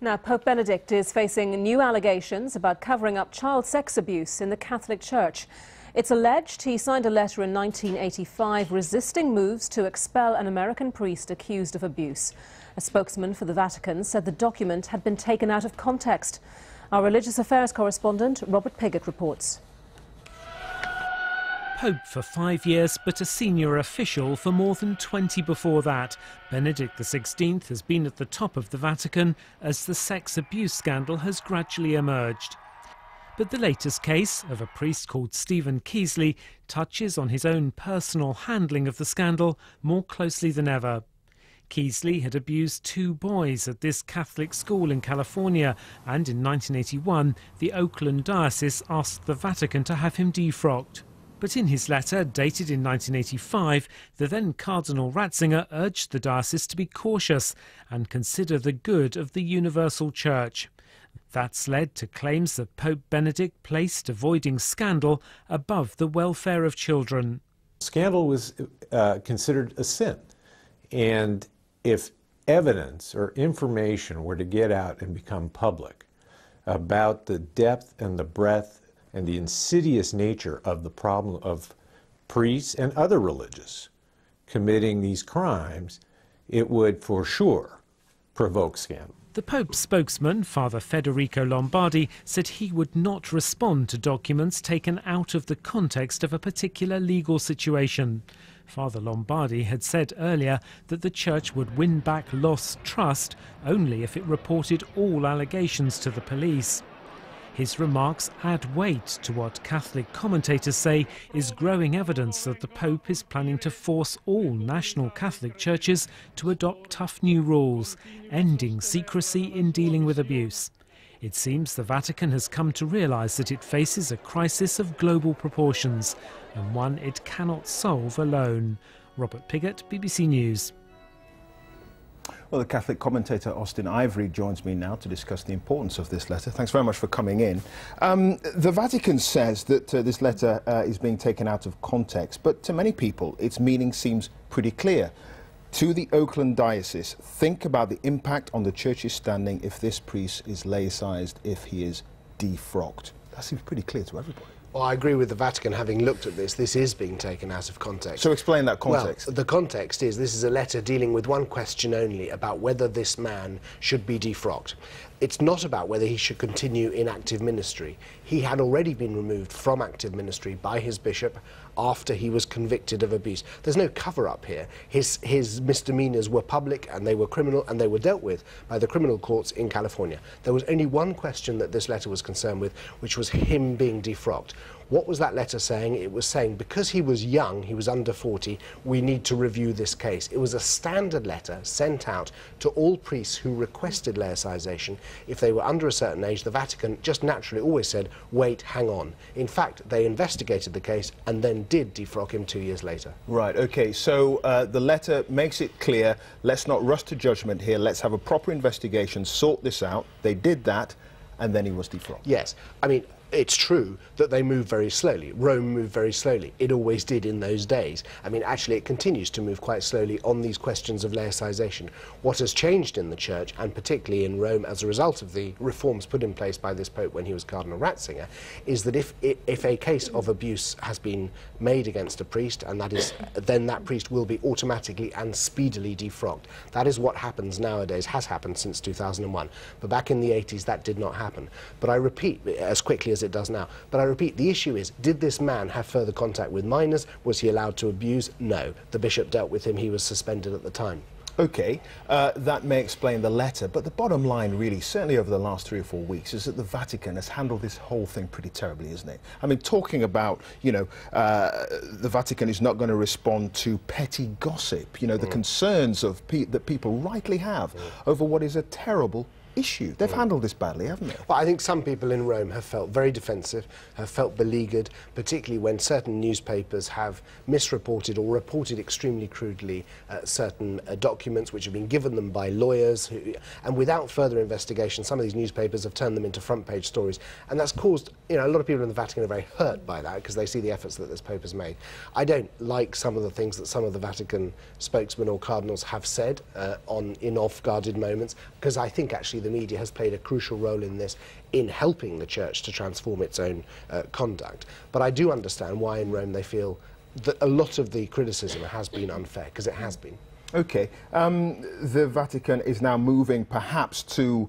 Now, Pope Benedict is facing new allegations about covering up child sex abuse in the Catholic Church. It's alleged he signed a letter in 1985 resisting moves to expel an American priest accused of abuse. A spokesman for the Vatican said the document had been taken out of context. Our religious affairs correspondent Robert Pigott reports. Pope for 5 years, but a senior official for more than 20 before that, Benedict XVI has been at the top of the Vatican as the sex abuse scandal has gradually emerged. But the latest case of a priest called Stephen Keasley touches on his own personal handling of the scandal more closely than ever. Keasley had abused 2 boys at this Catholic school in California, and in 1981 the Oakland diocese asked the Vatican to have him defrocked. But in his letter, dated in 1985, the then Cardinal Ratzinger urged the diocese to be cautious and consider the good of the universal church. That's led to claims that Pope Benedict placed avoiding scandal above the welfare of children. Scandal was considered a sin, and if evidence or information were to get out and become public about the depth and the breadth and the insidious nature of the problem of priests and other religious committing these crimes, it would for sure provoke scandal. The Pope's spokesman, Father Federico Lombardi, said he would not respond to documents taken out of the context of a particular legal situation. Father Lombardi had said earlier that the Church would win back lost trust only if it reported all allegations to the police. His remarks add weight to what Catholic commentators say is growing evidence that the Pope is planning to force all national Catholic churches to adopt tough new rules, ending secrecy in dealing with abuse. It seems the Vatican has come to realise that it faces a crisis of global proportions, and one it cannot solve alone. Robert Pigott, BBC News. Well, the Catholic commentator Austen Ivereigh joins me now to discuss the importance of this letter. Thanks very much for coming in. The Vatican says that this letter is being taken out of context, but to many people its meaning seems pretty clear. To the Oakland diocese, think about the impact on the Church's standing if this priest is laicized, if he is defrocked. That seems pretty clear to everybody. Well, I agree with the Vatican. Having looked at this is being taken out of context. So explain that context. Well, the context is this is a letter dealing with one question only about whether this man should be defrocked. It's not about whether he should continue in active ministry. He had already been removed from active ministry by his bishop after he was convicted of abuse. There's no cover-up here. His misdemeanors were public and they were criminal and they were dealt with by the criminal courts in California. There was only one question that this letter was concerned with, which was him being defrocked. What was that letter saying? It was saying because he was young, he was under 40, we need to review this case. It was a standard letter sent out to all priests who requested laicization. If they were under a certain age, the Vatican just naturally always said, wait, hang on. In fact, they investigated the case and then did defrock him 2 years later. Right, okay, so the letter makes it clear, let's not rush to judgment here, let's have a proper investigation, sort this out. They did that, and then he was defrocked. Yes, I mean, it's true that they move very slowly. Rome moved very slowly. It always did in those days. I mean, actually, it continues to move quite slowly on these questions of laicization. What has changed in the Church, and particularly in Rome as a result of the reforms put in place by this Pope when he was Cardinal Ratzinger, is that if a case of abuse has been made against a priest, and that is, then that priest will be automatically and speedily defrocked. That is what happens nowadays, has happened since 2001. But back in the 80s, that did not happen. But I repeat, as quickly as it does now. But I repeat, the issue is, did this man have further contact with minors? Was he allowed to abuse? No. The bishop dealt with him. He was suspended at the time. Okay, that may explain the letter, but the bottom line really, certainly over the last 3 or 4 weeks, is that the Vatican has handled this whole thing pretty terribly, isn't it? I mean, talking about, you know, the Vatican is not going to respond to petty gossip, you know, the concerns of that people rightly have over what is a terrible issue. They've handled this badly, haven't they? Well, I think some people in Rome have felt very defensive, have felt beleaguered, particularly when certain newspapers have misreported or reported extremely crudely certain documents which have been given them by lawyers, and without further investigation, some of these newspapers have turned them into front-page stories, and that's caused, you know, a lot of people in the Vatican are very hurt by that because they see the efforts that this Pope has made. I don't like some of the things that some of the Vatican spokesmen or cardinals have said in off-guarded moments, because I think actually the media has played a crucial role in this, in helping the Church to transform its own conduct. But I do understand why in Rome they feel that a lot of the criticism has been unfair, because it has been. Okay. The Vatican is now moving perhaps to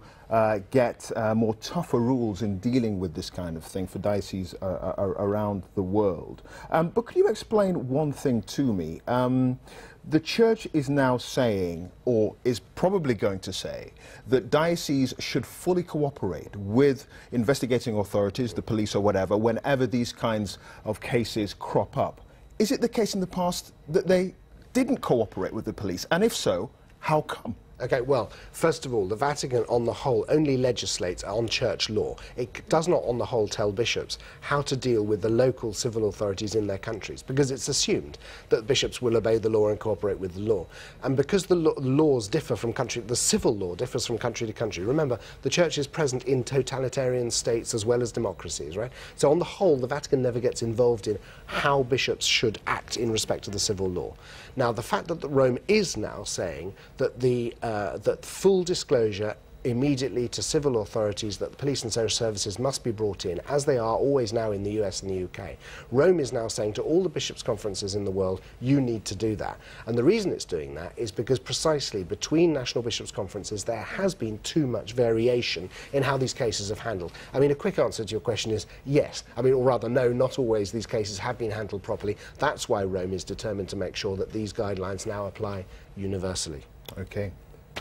get more tougher rules in dealing with this kind of thing for dioceses around the world. But could you explain one thing to me? The Church is now saying, or is probably going to say, that dioceses should fully cooperate with investigating authorities, the police or whatever, whenever these kinds of cases crop up. Is it the case in the past that they didn't cooperate with the police? And if so, how come? Okay, well, first of all, the Vatican, on the whole, only legislates on church law. It does not, on the whole, tell bishops how to deal with the local civil authorities in their countries, because it's assumed that bishops will obey the law and cooperate with the law. And because the laws differ from country, the civil law differs from country to country. Remember, the Church is present in totalitarian states as well as democracies, right? So on the whole, the Vatican never gets involved in how bishops should act in respect to the civil law. Now, the fact that Rome is now saying that that full disclosure immediately to civil authorities, that the police and social services must be brought in, as they are always now in the US and the UK. Rome is now saying to all the bishops' conferences in the world, you need to do that. And the reason it's doing that is because precisely between national bishops' conferences there has been too much variation in how these cases have handled. I mean, a quick answer to your question is yes. I mean, or rather, no, not always these cases have been handled properly. That's why Rome is determined to make sure that these guidelines now apply universally. Okay.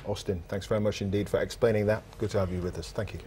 Austen, thanks very much indeed for explaining that. Good to have you with us. Thank you.